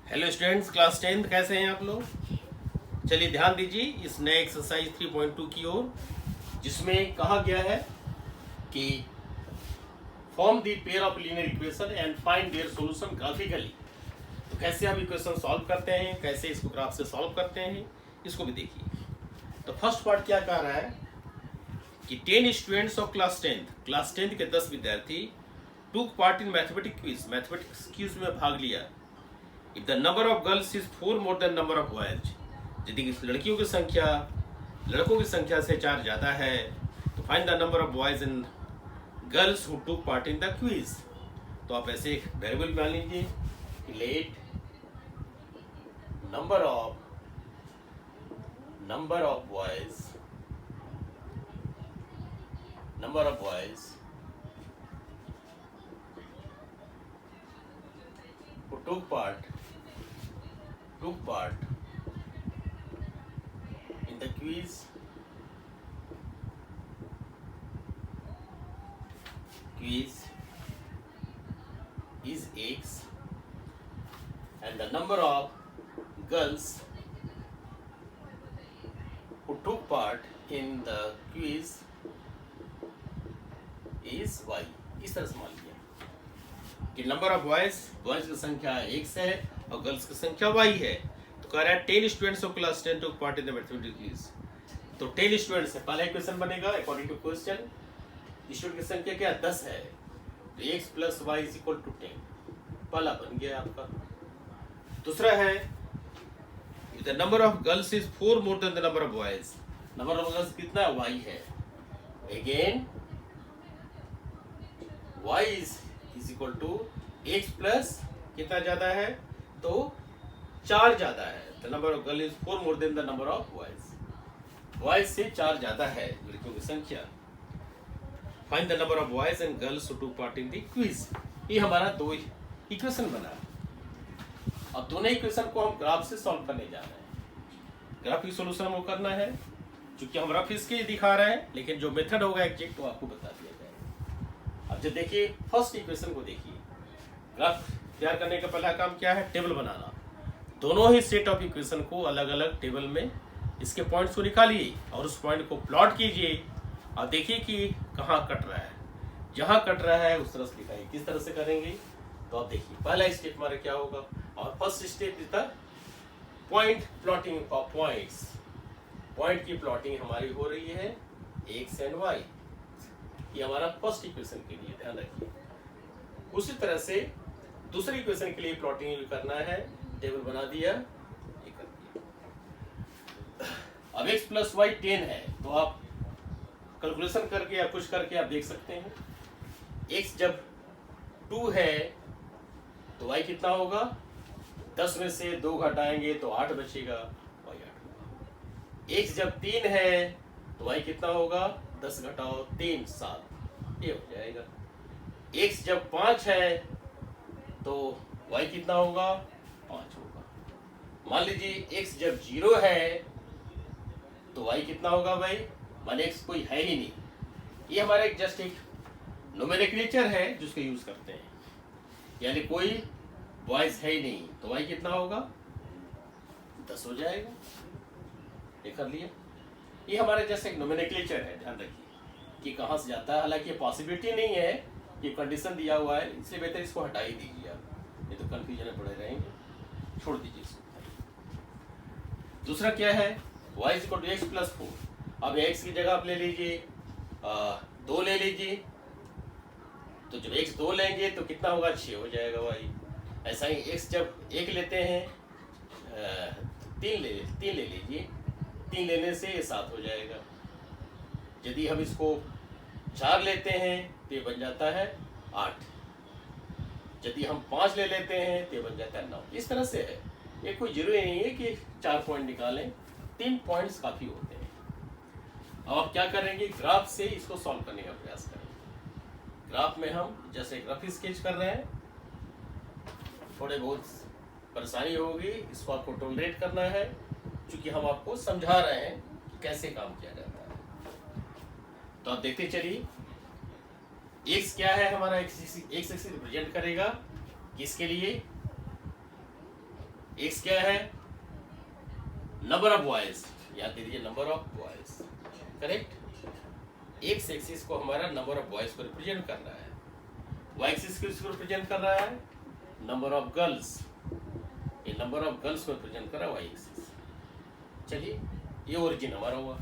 Hello students, class 10 कैसे हैं आप लोग। चलिए ध्यान दीजिए इस नए एक्सरसाइज 3.2 की ओर, जिसमें कहा गया है कि form the pair of linear equation and find their solution graphically. तो कैसे हम इक्वेशन सॉल्व करते हैं, कैसे इसको ग्राफ से सॉल्व करते हैं, इसको भी देखिए। तो फर्स्ट पार्ट क्या कह रहा है कि 10 स्टूडेंट्स ऑफ क्लास 10 के 10 विद्यार्थी टूक पार्ट इन मैथमेटिक्स क्विज में भाग लिया। If the number of girls is 4 more then number of boys, यदि लड़कियों की संख्या लड़कों की संख्या से 4 ज्यादा है तो find the number of boys and girls who टूक पार्ट इन द क्विज। तो आप ऐसे एक वेरिएबल मान लीजिए, let number of boys who took part in the quiz is X, and the number of girls who took part in the quiz is Y। इस तरह से मान लिया कि नंबर ऑफ बॉयज की संख्या X है और गर्ल्स की संख्या Y है। तो कह रहा है 10 students of class 10 took part in the mathematics quiz. तो 10 स्टूडेंट्स है, पहला इक्वेशन बनेगा अकॉर्डिंग टू क्वेश्चन। स्टूडेंट की संख्या क्या 10 है, तो x plus Y is equal to 10, पहला बन गया आपका। दूसरा है the number of girls is 4 more than the number of boys. Number of girls कितना है, y है। Again y is equal to x plus कितना ज्यादा है, तो 4 ज्यादा है। The number of girl is 4 more than the number of boys से 4 ज्यादा है लड़कियों की संख्या। Find the number of boys and girls who took part in the quiz. ये हमारा दो इक्वेशन बना। अब दोनों इक्वेशन को हम ग्राफ से सॉल्व करने जा रहे हैं। ग्राफिक सॉल्यूशन हमको करना है, क्योंकि हम रफ इसके दिखा रहे हैं, लेकिन जो मेथड होगा एग्जैक्ट वो आपको बता दिया जाएगा। अब जो देखिए फर्स्ट इक्वेशन को देखिए, ग्राफ तैयार करने का पहला काम क्या है, टेबल बनाना। दोनों ही सेट ऑफ इक्वेशन को अलग अलग टेबल में इसके पॉइंट्स को निकालिए और उस पॉइंट को प्लॉट कीजिए और देखिए कि कहाँ कट रहा है। जहाँ कट रहा है उस तरह से दिखाइए। किस तरह से करेंगे, तो आप देखिए पहला स्टेप हमारा क्या होगा। और first step is the point plotting of points. Point की प्लॉटिंग हमारी हो रही है एक्स एंड वाई। ये हमारा फर्स्ट इक्वेशन के लिए ध्यान रखिए। उसी तरह से दूसरी इक्वेशन के लिए प्लॉटिंग भी करना है। टेबल बना दिया, ये कर दिया। अब x प्लस वाई 10 है, तो आप कैलकुलेशन करके या कुछ करके आप देख सकते हैं। x जब 2 है तो y कितना होगा, 10 में से 2 घटाएंगे तो 8 बचेगा, y 8 होगा। x जब 3 है तो y कितना होगा, 10 घटाओ 3 7, ये हो जाएगा। x जब 5 है तो y कितना होगा, 5 होगा। मान लीजिए x जब 0 है तो y कितना होगा भाई, मान x कोई है ही नहीं। ये हमारा एक जस्ट एक नोमेनक्लेचर है जिसको यूज करते हैं, यानी कोई बॉयज है ही नहीं तो y कितना होगा, 10 हो जाएगा। ये कर लिया। ये हमारा जस्ट एक नोमेनक्लेचर है, ध्यान रखिए कि कहाँ से जाता है। हालांकि ये पॉसिबिलिटी नहीं है, ये कंडीशन दिया हुआ है, इसलिए बेहतर इसको हटा ही दीजिए आप, ये तो कंफ्यूजन में पड़े रहेंगे, छोड़ दीजिए इसको। दूसरा क्या है, y is equal to X plus 4। अब x की जगह आप ले लीजिए 2 ले लीजिए, तो जब x 2 लेंगे तो कितना होगा, 6 हो जाएगा y। ऐसा ही x जब 1 लेते हैं 3 ले लीजिए, 3 लेने से ये 7 हो जाएगा। यदि हम इसको 4 लेते हैं तो ये बन जाता है 8। यदि हम 5 ले लेते हैं तो ये बन जाता है 9। इस तरह से है, ये कोई जरूरी नहीं है कि 4 पॉइंट निकालें, 3 पॉइंट्स काफ़ी होते हैं। अब आप क्या करेंगे, ग्राफ से इसको सॉल्व करने का प्रयास करेंगे। ग्राफ में हम जैसे ग्राफ स्केच कर रहे हैं, थोड़े बहुत परेशानी होगी, इसको आपको टॉलरेट करना है, क्योंकि हम आपको समझा रहे हैं कि कैसे काम किया जाता है। तो आप देखते चलिए एक्स क्या है हमारा, एक्स एक्सिस रिप्रेजेंट करेगा किसके लिए, एक्स क्या है, नंबर ऑफ बॉयज, याद दे दीजिए number of boys, correct. X axis को हमारा नंबर ऑफ बॉयज को रिप्रेजेंट कर रहा है, वाई एक्सिस को रिप्रेजेंट कर रहा है नंबर ऑफ गर्ल्स, ये नंबर ऑफ गर्ल्स को रिप्रेजेंट कर रहा है वाई एक्सिस। चलिए ये ओरिजिन हमारा हुआ।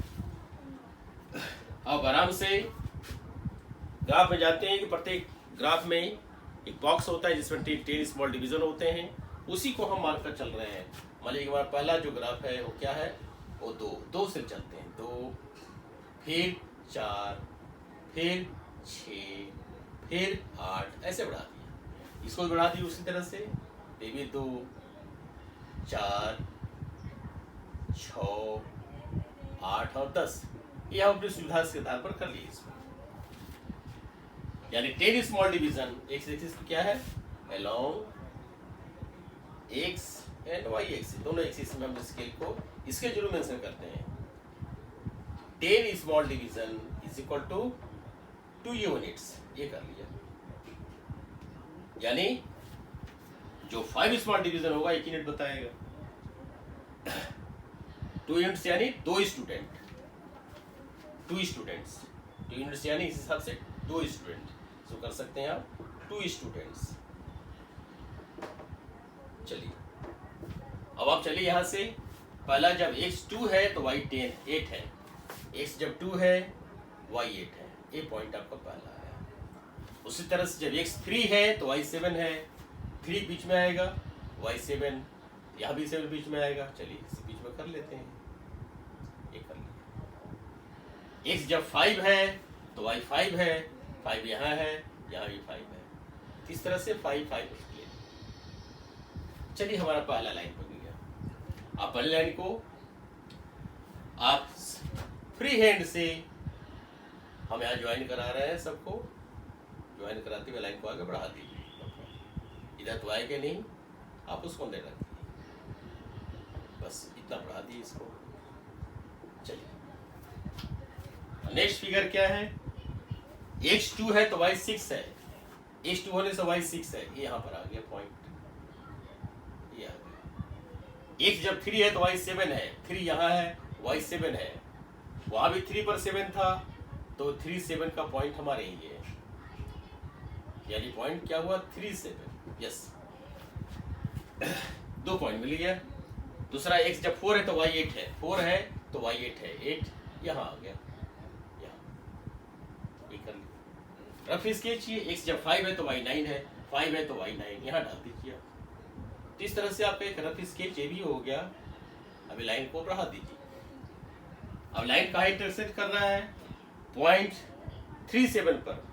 अब आराम से ग्राफ में जाते हैं कि प्रत्येक ग्राफ में एक बॉक्स होता है जिसमें 10 स्मॉल डिवीजन होते हैं, उसी को हम मानकर चल रहे हैं। मान लीजिए हमारा पहला जो ग्राफ है वो क्या है, वो दो से चलते हैं, 2 फिर 4 फिर 6 फिर 8 ऐसे बढ़ा दिया, इसको भी बढ़ा दिया उसी तरह से, ये भी 2 4 6 8 और 10, ये हम अपनी सुविधा के आधार पर कर लिए इसमें। यानी 10 स्मॉल डिवीजन एक्स एक्सिस क्या है, along X and Y axis, दोनों एक्सिस में हम स्केल को इसके जरूर मेंशन करते हैं। 10 small division is equal to 2 units, ये कर लिया। यानी जो 5 स्मॉल डिवीजन होगा 1 यूनिट बताएगा। 2 यूनिट्स यानी 2 स्टूडेंट, 2 स्टूडेंट्स, 2 यूनिट्स यानी इस हिसाब से 2 स्टूडेंट, तो कर सकते हैं आप 2 स्टूडेंट्स। चलिए अब आप चलिए यहाँ से, पहला जब x 2 है तो y 8 है, x जब 2 है y 8 है, ये पॉइंट आपका पहला है। उसी तरह से जब x 3 है तो y 7 है, 3 बीच में आएगा, y 7 यहाँ भी 7 बीच में आएगा। चलिए इसी बीच में कर लेते हैं, ये कर लिया। x जब 5 है तो y 5 है, 5 यहाँ है, यहाँ भी 5 है, इस तरह से 5 5 उसके लिए। चलिए हमारा पहला लाइन बन गया। आप पहली लाइन को आप फ्री हैंड से हम यहाँ ज्वाइन करा रहे हैं, सबको ज्वाइन कराते हुए लाइन को आगे बढ़ा दीजिए। इधर तो आएगा नहीं, आप उसको अंदर रखिए, बस इतना बढ़ा दिए इसको। चलिए नेक्स्ट फिगर क्या है, x 2 है तो y 6 है, x 2 होने से y 6 है, ये यहाँ पर आ गया पॉइंट, ये आ गया। x जब 3 है तो y 7 है, 3 यहाँ है, y 7 है, वहाँ भी 3 पर 7 था, तो 3 7 का पॉइंट हमारे ही है, यानी पॉइंट क्या हुआ 3 7, यस 2 पॉइंट मिल गया। दूसरा x जब 4 है तो y 8 है, 4 है तो y 8 है, 8 यहाँ आ गया, रफ स्केच ये x जब 5 है तो y 9 है, 5 है तो y 9 यहाँ डाल दीजिए। तो इस तरह से आपका एक रफ स्केच ये भी हो गया। अभी लाइन को बढ़ा दीजिए। अब लाइन कहाँ इंटरसेक्ट कर रहा है, पॉइंट 37 पर,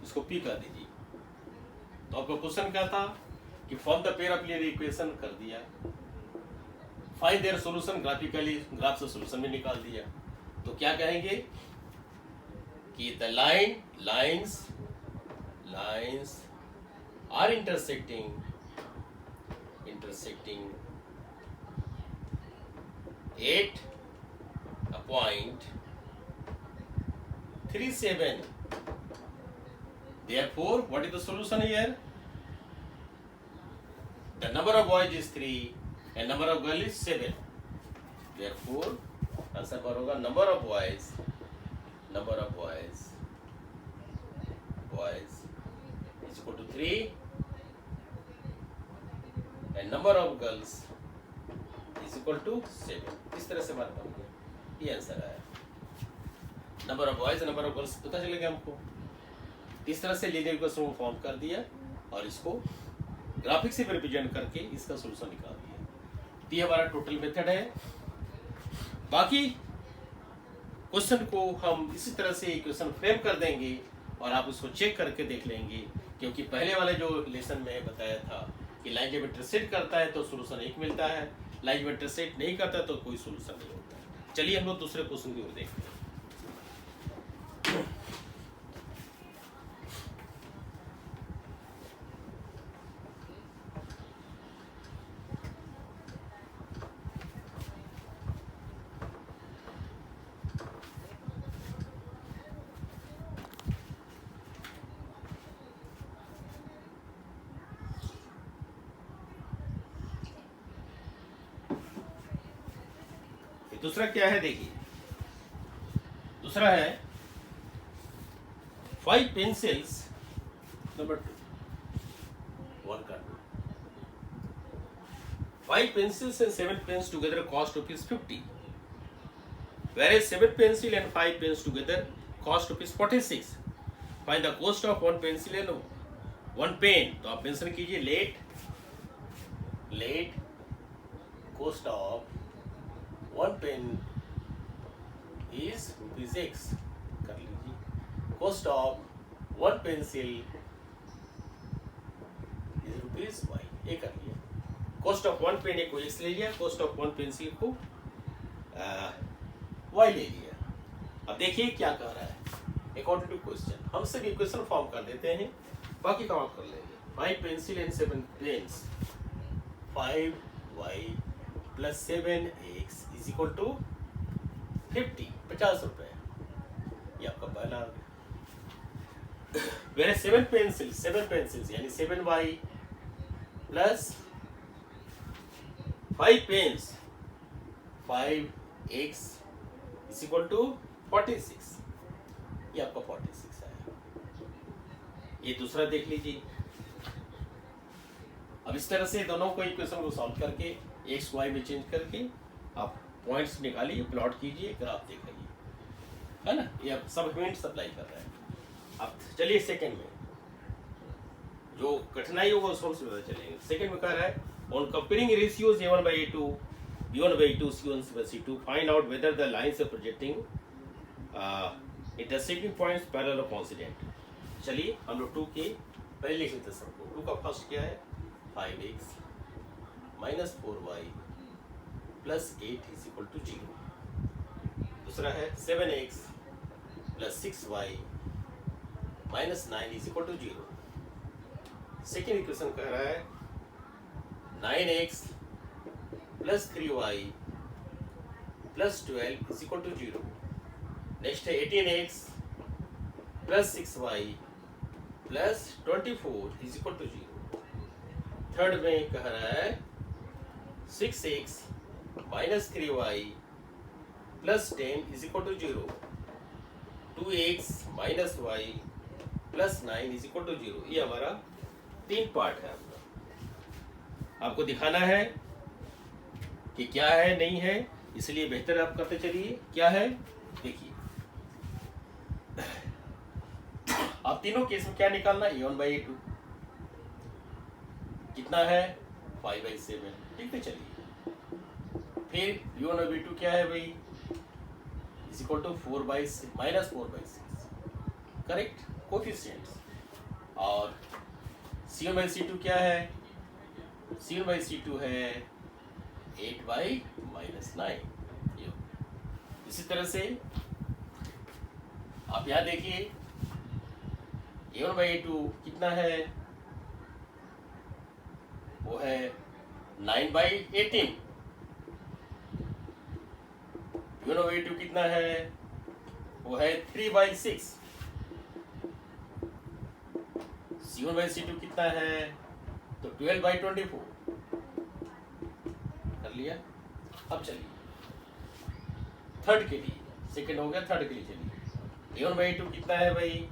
इसको P कर दीजिए। तो आपका क्वेश्चन क्या था कि form the pair of linear equation कर दिया, find their solution graphically, graph से सॉल्यूशन भी निकाल दिया। तो क्या कहेंगे कि the lines are intersecting at a point 37. Therefore, what is the solution here? The number of boys is 3 and number of girls is 7. Therefore, answer होगा number of boys is equal to 3 and number of girls is equal to 7. इस तरह से बात बन गई, ये answer आया। Number of boys number of girls पता चलेगा हमको। इस तरह से लीनियर इक्वेशन को फॉर्म कर दिया और इसको ग्राफिक से रिप्रेजेंट करके इसका सॉल्यूशन निकाल दिया। ये हमारा टोटल मेथड है। बाकी क्वेश्चन को हम इसी तरह से इक्वेशन फ्रेम कर देंगे और आप उसको चेक करके देख लेंगे, क्योंकि पहले वाले जो लेसन में बताया था कि लाइन जब इंटरसेक्ट करता है तो सॉल्यूशन एक मिलता है, लाइन जब इंटरसेक्ट नहीं करता तो कोई सॉल्यूशन नहीं होता। चलिए हम लोग दूसरे क्वेश्चन की ओर देखते हैं। दूसरा क्या है देखिए, दूसरा है 5 पेंसिल्स नंबर 2 वर्क कर 5 pencils and 7 pens together cost ₹50, whereas 7 pencil and 5 pens together cost ₹46. Find the cost of one pencil and one pen. तो आप मेंशन कीजिए late cost of one pen is ₹X. कर लीजिए cost of one pencil is ₹Y. ये कर लिया cost of one pen को x ले लिया, कॉस्ट ऑफ वन पेंसिल को वाई ले लिया। अब देखिए क्या कह रहा है अकॉर्डिंग टू क्वेश्चन। हम सब इक्वेशन फॉर्म कर देते हैं, बाकी काम आप कर लेंगे। 5 pencil and 7 pens 5y plus 7x is equal to 50 रुपए। ये आपका पहला। वेरे 7 पेंसिल्स यानी 7y plus 5 pens 5x is equal to 46। ये आपका 46 आया। ये दूसरा देख लीजिए। अब इस तरह से दोनों को इक्वेशन को सॉल्व करके एक्स वाई में चेंज करके आप पॉइंट्स निकालिए, प्लॉट कीजिए, ग्राफ दिखाइए, है ना। ये आप सब हिंट्स अप्लाई कर रहे हैं। अब चलिए सेकंड में, जो कठिनाई होगा उसको हमसे पता चलेगा। सेकंड में कह रहा है on comparing ratios A1 by A2, B1 by A2, C1 by C2, find out whether the lines are projecting intersecting points parallel or coincident. चलिए हम लोग 2 के पहले लिख लेते हैं सबको। 2 का फर्स्ट क्या है 5x minus 4y plus 8 is equal to 0। दूसरा है 7x plus 6y minus 9 is equal to 0। Second equation कह रहा है 9x plus 3y plus 12 is equal to 0। Next है 18x plus 6y plus 24 is equal to 0। Third में कह रहा है 6x minus 3y plus 10 is equal to 0। 2x minus y plus 9 is equal to 0। ये हमारा 3 पार्ट है। आपको दिखाना है कि क्या है नहीं है, इसलिए बेहतर आप करते चलिए। क्या है देखिए, आप तीनों केस में क्या निकालना है A1 by A2 कितना है 5/7। ठीक है चलिए, फिर B1 by B2 क्या है भाई is equal to 4/6 minus 4/6 correct coefficients. और C1 by C2 क्या है C1 by C2 है 8/-9। इसी तरह से आप यहाँ देखिए A1 by A2 कितना है, वो है 9/18। B1 by A2 कितना है, वो है 3/6। C1 by C2 कितना है तो 12/24 कर लिया। अब चलिए थर्ड के लिए, सेकंड हो गया, थर्ड के लिए चलिए। A1 by A2 कितना है भाई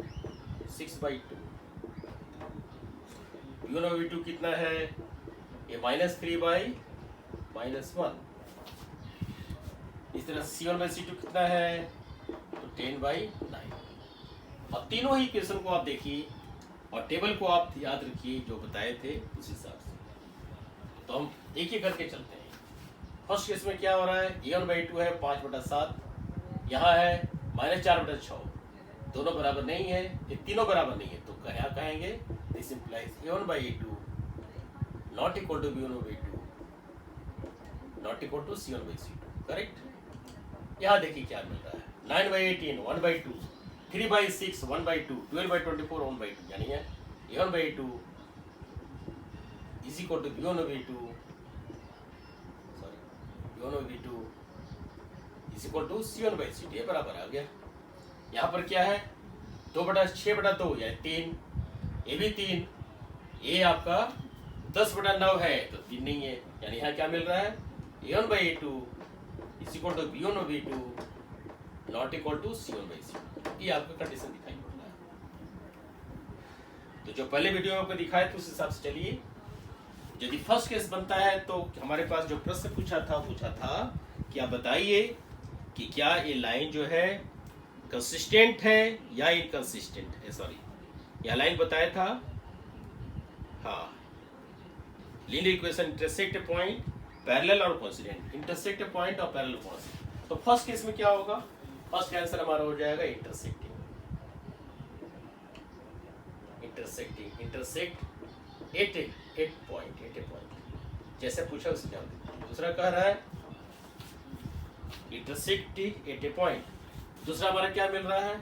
6/2। B1 by B2 कितना है ये -3/-1। इस तरह C1 by C2 कितना है तो 10/9। अब तीनों ही इक्वेशन को आप देखिए और टेबल को आप याद रखिए जो बताए थे उस हिसाब से। तो हम एक ही करके चलते हैं। फर्स्ट केस में क्या हो रहा है A1 by A2 है 5/7, यहाँ है -4/6। दोनों बराबर नहीं है, ये तीनों बराबर नहीं है, तो क्या कहेंगे this implies A1 by A2 not equal to B1 by A2 not equal to C1 by C2 correct. यहाँ देखिए क्या मिल रहा है 9/18 1/2, 3/6 1/2, 12/24 1/2, यानी है A1 by A2 is equal to B1 by A2 B1 by B2 is equal to C1 by C2। ये बराबर आ गया। यहाँ पर क्या है 2/6/2 यानी 3, ये भी 3, ये आपका 10/9 है तो 3 नहीं है, यानी यहाँ क्या मिल रहा है A1 by A2 is equal to V1 और V2 not equal to C1 by C2। ये आपका कंडीशन दिखाई पड़ रहा है। तो जो पहले वीडियो में आपको दिखाया था उस हिसाब से चलिए। यदि फर्स्ट केस बनता है तो हमारे पास जो प्रश्न पूछा था कि आप बताइए कि क्या ये लाइन जो है कंसिस्टेंट है या इनकंसिस्टेंट है। सॉरी, यह लाइन बताया था, हाँ, linear equation intersect point parallel और कोइंसिडेंट, इंटरसेक्ट पॉइंट और पैरेलल कोइंसिडेंट। तो फर्स्ट केस में क्या होगा, फर्स्ट आंसर हमारा हो जाएगा intersecting, intersect at A point, जैसे पूछा उसे जवाब देते। दूसरा कह रहा है इंटरसेक्ट एट ए पॉइंट। दूसरा हमारा क्या मिल रहा है,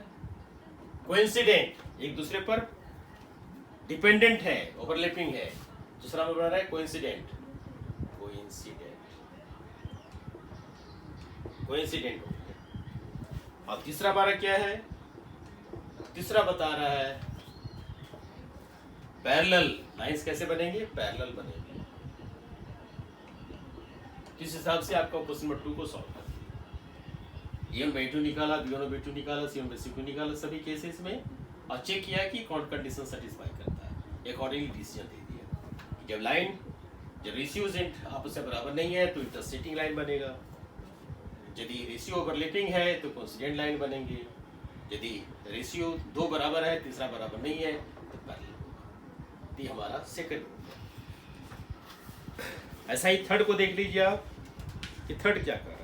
कोइंसिडेंट, एक दूसरे पर डिपेंडेंट है, ओवरलैपिंग है। दूसरा में बना रहा है कोइंसिडेंट हो गया। और तीसरा हमारा क्या है, तीसरा बता रहा है पैरेलल, लाइंस कैसे बनेंगे, पैरेलल बनेंगे। किस हिसाब से आपका क्वेश्चन नंबर 2 को सॉल्व कर दिया। E1/2 निकाला, B1/2 निकाला, C1/C2 निकाला सभी केसेस में, और चेक किया कि कौन कंडीशन सेटिस्फाई करता है, अकॉर्डिंगली डिसीजन दे दिया। जब लाइन, जब रेशियोज आपस में बराबर नहीं है तो इंटरसेक्टिंग लाइन बनेगा, यदि रेशियो ओवरलैपिंग है तो कोइंसिडेंट लाइन बनेंगे, यदि रेशियो 2 बराबर है, तीसरा बराबर नहीं है तो पैरेलल। ये हमारा सेकंड। ऐसा ही थर्ड को देख लीजिए आप कि थर्ड क्या कर रहा है।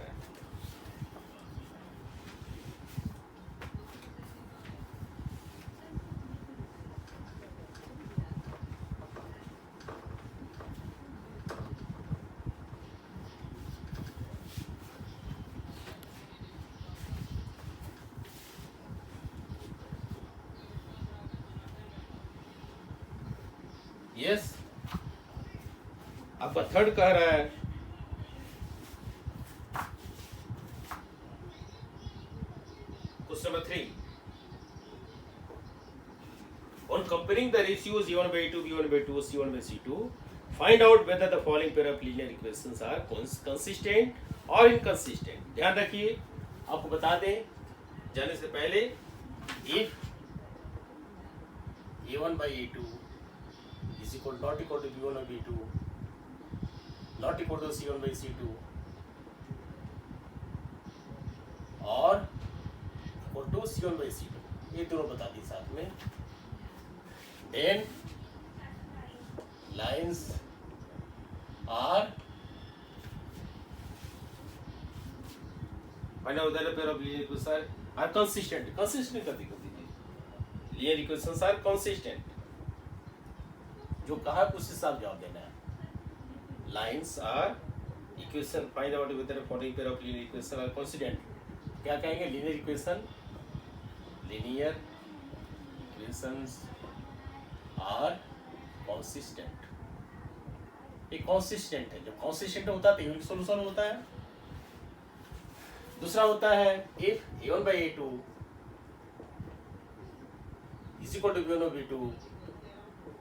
यस, आपका थर्ड कह रहा है question number 3, on comparing the ratios E1/2, B1/2, C1/C2, find out whether the following pair of linear equations are consistent or inconsistent। ध्यान रखिए, आपको बता दें जाने से पहले, if A1/A2 is not equal to B1/B2 not equal to C1/C2 और equal to C1/C2, ये दोनों बता दी साथ में, then lines are find out whether a pair of linear equations are consistent कर दीजिए, linear equations are consistent, जो कहा उस हिसाब जवाब देना है। Lines are equation, find out whether the following pair of linear equations are consistent। क्या कहेंगे, linear equations are consistent। ये consistent है, जब consistent होता है तो यूनिक सॉल्यूशन होता है। दूसरा होता है if A1/A2 is equal to B1/B2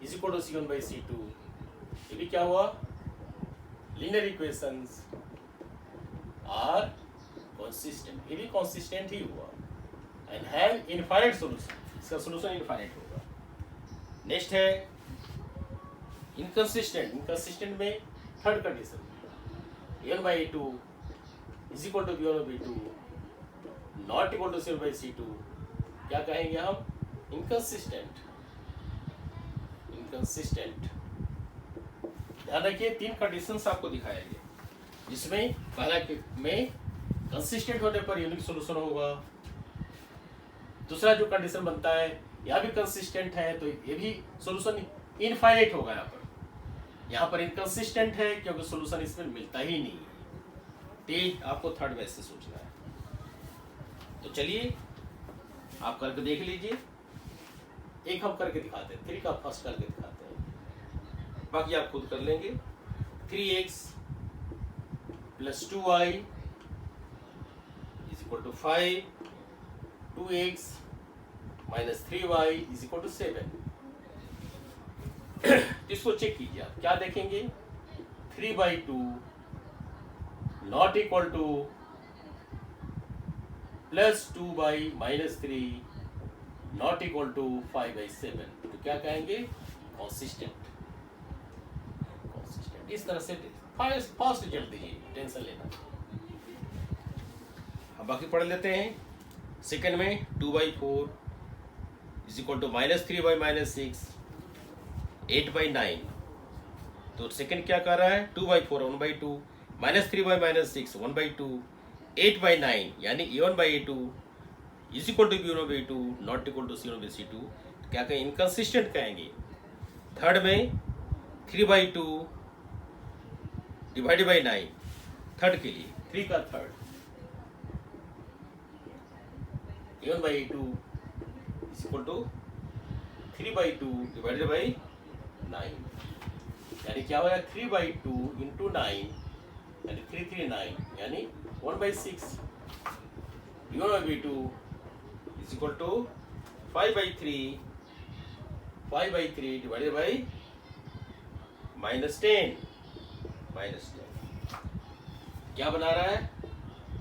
is equal to C1/C2, ये भी क्या हुआ, linear equations are consistent, ये भी consistent ही हुआ, and have infinite solution, इसका solution infinite होगा। नेक्स्ट है inconsistent में third condition, A1/A2 is equal to B1/B2 not equal to C1/C2, क्या कहेंगे हम, inconsistent। ध्यान रखिए, 3 कंडीशंस आपको दिखाया गया, जिसमें पहला में कंसिस्टेंट होने पर यूनिक सॉल्यूशन होगा। दूसरा जो कंडीशन बनता है, यह भी कंसिस्टेंट है तो ये भी सॉल्यूशन इनफाइनाइट होगा। यहाँ पर इनकंसिस्टेंट है क्योंकि सॉल्यूशन इसमें मिलता ही नहीं है। तो आपको थर्ड में से सोचना है। तो चलिए आप करके देख लीजिए, एक हम करके दिखाते हैं, 3 का फर्स्ट करके दिखाते हैं, बाकी आप खुद कर लेंगे। 3x + 2y = 5, 2x - 3y = 7। इसको चेक कीजिए, आप क्या देखेंगे, 3/2 not equal to प्लस 2/-3 नॉट इक्वल टू 5/7, तो क्या कहेंगे? कॉन्सिस्टेंट। इस तरह से फास्ट रिजल्ट दीजिए, टेंशन लेना। हम बाकी पढ़ लेते हैं। सेकंड में 2/4 इज इक्वल टू -3/-6 8/9, तो सेकंड क्या कर रहा है? 2/4 1/2, -3/-6 1/2, 8/9 यानी A1/A2 is equal to B1/A2 not equal to C1/C2, क्या कहें? इनकंसिस्टेंट कहेंगे। थर्ड में 3/2 डिवाइडेड बाई 9, थर्ड के लिए 3 का third A1/A2 is equal to 3/2 divided by 9, यानी क्या होगा? 3/2 इंटू 9 यानी 339 यानी 1/6। B1/B2 is equal to 5/3 divided by -10 क्या बना रहा है?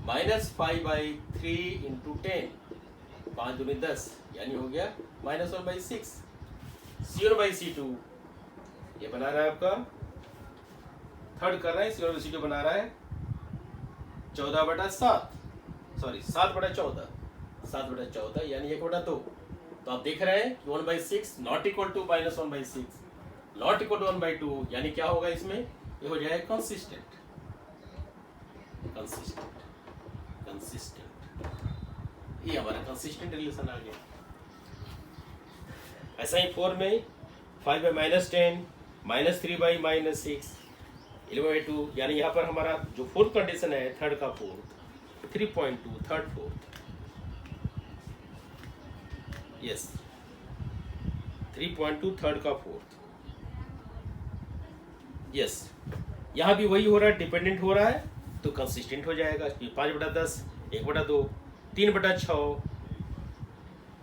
-5/3 इंटू 10, 5 दूनी 10 यानी हो गया -1/6। C1/C2 ये बना रहा है आपका, थर्ड कर रहे हैं, C1/C2 बना रहा है 14/7, सॉरी 7/14 यानी 1/2। तो आप देख रहे हैं कि 1/6 not equal to -1/6 not equal to 1/2, यानी क्या होगा इसमें? ये हो जाएगा कंसिस्टेंट। ये हमारा कंसिस्टेंट रिलेशन आ गया। ऐसा ही 4 में 5/-10 -3/-6 11/2, यानी यहाँ पर हमारा जो फोर्थ कंडीशन है, थर्ड का fourth 3.2 third fourth, yes 3.2 third का फोर्थ, यस यहाँ भी वही हो रहा है, डिपेंडेंट हो रहा है तो कंसिस्टेंट हो जाएगा। 5/10 1/2 3/6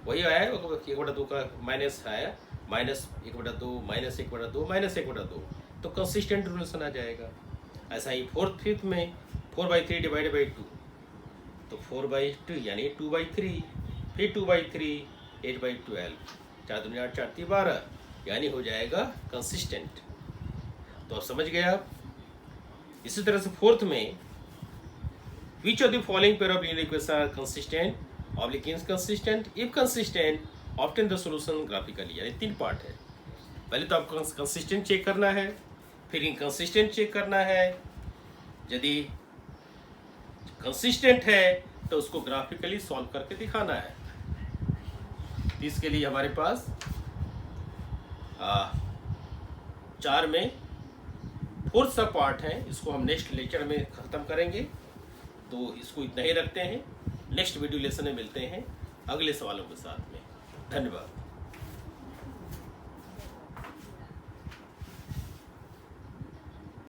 वही आया है, 1/2 का माइनस आया, -1/2 -1/2 -1/2, तो कंसिस्टेंट रिलेशन आ जाएगा। ऐसा ही फोर्थ फिफ्थ में 4/3 डिवाइडेड बाई 2, तो 4/2 यानी 2/3, फिर 2/3 8/12, 4 दूनी 8 4 3 12 यानी हो जाएगा कंसिस्टेंट। तो आप समझ गए आप। इसी तरह से फोर्थ में which of the following pair of linear equation are consistent oblique inconsistent, if consistent obtain the solution graphically, यानी 3 पार्ट है। पहले तो आपको कंसिस्टेंट चेक करना है, फिर इनकंसिस्टेंट चेक करना है। यदि कंसिस्टेंट है तो उसको ग्राफिकली सॉल्व करके दिखाना है। इसके लिए हमारे पास 4 में फोर्थ सा पार्ट है, इसको हम नेक्स्ट लेक्चर में ख़त्म करेंगे, तो इसको इतना ही रखते हैं। नेक्स्ट वीडियो लेसन में मिलते हैं अगले सवालों के साथ में। धन्यवाद।